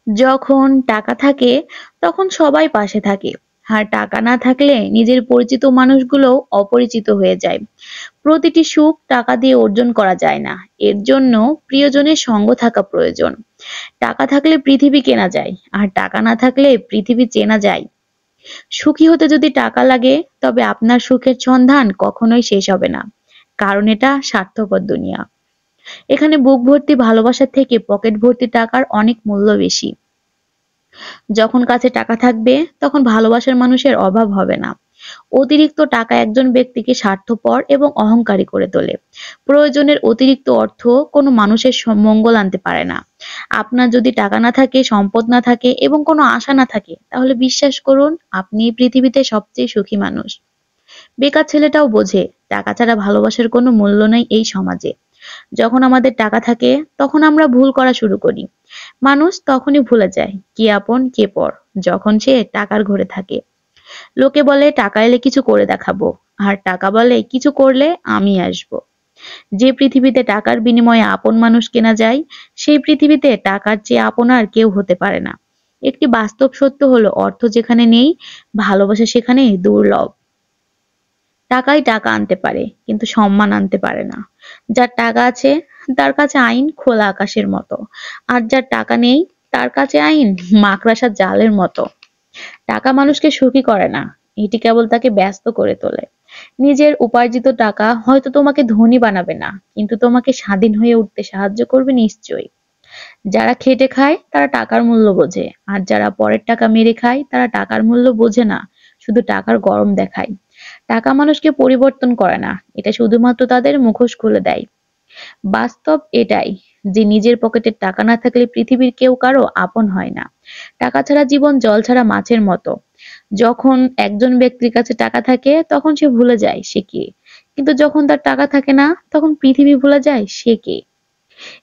যখন টাকা থাকে তখন সবাই পাশে থাকে, আর টাকা না থাকলে নিজের পরিচিত মানুষগুলোও অপরিচিত হয়ে যায়। প্রতিটি সুখ টাকা দিয়ে অর্জন করা যায় না, এর জন্য প্রিয়জনের সঙ্গ থাকা প্রয়োজন। টাকা থাকলে পৃথিবী কেনা যায়, আর টাকা না থাকলে পৃথিবী চেনা যায়। সুখী হতে যদি টাকা লাগে, তবে আপনার সুখের সন্ধান কখনোই শেষ হবে না, কারণ এটা স্বার্থপর দুনিয়া। এখানে বুক ভর্তি ভালোবাসার থেকে পকেট ভর্তি টাকার অনেক মূল্য বেশি। যখন কাছে টাকা থাকবে, তখন ভালোবাসার মানুষের অভাব হবে না। অতিরিক্ত টাকা একজন ব্যক্তিকে স্বার্থপর এবং অহংকারী করে তোলে। প্রয়োজনের অতিরিক্ত অর্থ কোনো মানুষের মঙ্গল আনতে পারে না। আপনার যদি টাকা না থাকে, সম্পদ না থাকে এবং কোনো আশা না থাকে, তাহলে বিশ্বাস করুন, আপনি এই পৃথিবীতে সবচেয়ে সুখী মানুষ। বেকার ছেলেটাও বোঝে টাকা ছাড়া ভালোবাসার কোনো মূল্য নেই এই সমাজে। যখন আমাদের টাকা থাকে, তখন আমরা ভুল করা শুরু করি। মানুষ তখনই ভুলে যায় কে আপন কে পর, যখন সে টাকার ঘরে থাকে। লোকে বলে টাকা এলে কিছু করে দেখাবো, আর টাকা বলে কিছু করলে আমি আসবো। যে পৃথিবীতে টাকার বিনিময়ে আপন মানুষ কেনা যায়, সেই পৃথিবীতে টাকার চেয়ে আপন আর কেউ হতে পারে না। একটি বাস্তব সত্য হলো, অর্থ যেখানে নেই, ভালোবাসা সেখানে দুর্লভ। টাকাই টাকা আনতে পারে, কিন্তু সম্মান আনতে পারে না। যার টাকা আছে তার কাছে আইন খোলা আকাশের মতো, আর যার টাকা নেই তার কাছে আইন মাকড়সার জালের মতো। টাকা মানুষকে সুখী করে না, এটি কেবল তাকে ব্যস্ত করে তোলে। নিজের উপার্জিত টাকা হয়তো তোমাকে ধনী বানাবে না, কিন্তু তোমাকে স্বাধীন হয়ে উঠতে সাহায্য করবে নিশ্চয়ই। যারা খেটে খায় তারা টাকার মূল্য বোঝে, আর যারা পরের টাকা মেরে খায় তারা টাকার মূল্য বোঝে না, শুধু টাকার গরম দেখায়। টাকা মানুষকে পরিবর্তন করে না, এটা শুধুমাত্র তাদের মুখোশ খুলে দেয়। বাস্তব এটাই যে নিজের পকেটের টাকা না থাকলে পৃথিবীর কেউ কারো আপন হয় না। টাকা ছাড়া জীবন জল ছাড়া মাছের মতো। যখন একজন ব্যক্তির কাছে টাকা থাকে, তখন সে ভুলে যায় সে কে। কিন্তু যখন তার টাকা থাকে না, তখন পৃথিবী ভুলে যায় সে কে।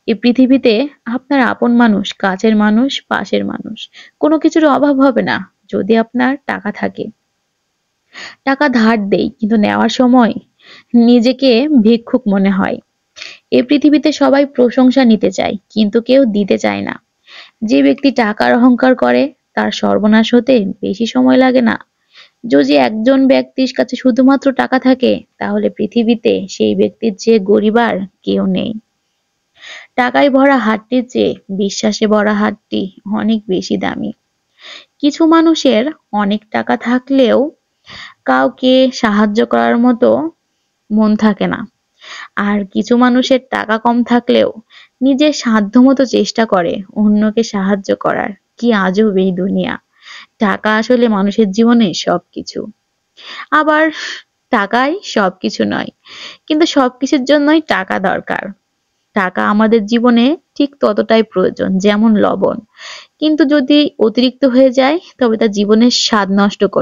এই পৃথিবীতে আপনার আপন মানুষ, কাছের মানুষ, পাশের মানুষ, কোনো কিছুর অভাব হবে না যদি আপনার টাকা থাকে। টাকা ধার দেই, কিন্তু নেওয়ার সময় নিজেকে ভিক্ষুক মনে হয়। এই পৃথিবীতে সবাই প্রশংসা নিতে চায়, কিন্তু কেউ দিতে চায় না। যে ব্যক্তি টাকার অহংকার করে, তার সর্বনাশ হতে বেশি সময় লাগে না। যদি একজন ব্যক্তির কাছে শুধুমাত্র টাকা থাকে, তাহলে পৃথিবীতে সেই ব্যক্তির চেয়ে গরিব আর কেউ নেই। টাকায় ভরা হাতটির চেয়ে বিশ্বাসে ভরা হাতটি অনেক বেশি দামি। কিছু মানুষের অনেক টাকা থাকলেও কাউকে সাহায্য করার মতো মন থাকে না। আর কিছু মানুষের টাকা কম থাকলেও নিজের সাধ্যমতো চেষ্টা করে অন্যকে সাহায্য করার। কি আজব এই দুনিয়া! টাকা আসলে মানুষের জীবনে সবকিছু। আবার টাকাই সবকিছু নয়, কিন্তু সবকিছুর জন্যই টাকা দরকার। টাকা আমাদের জীবনে ঠিক ততটাই প্রয়োজন যেমন লবণ, কিন্তু যদি অতিরিক্ত হয়ে যায় তবে তা জীবনের স্বাদ নষ্ট করে।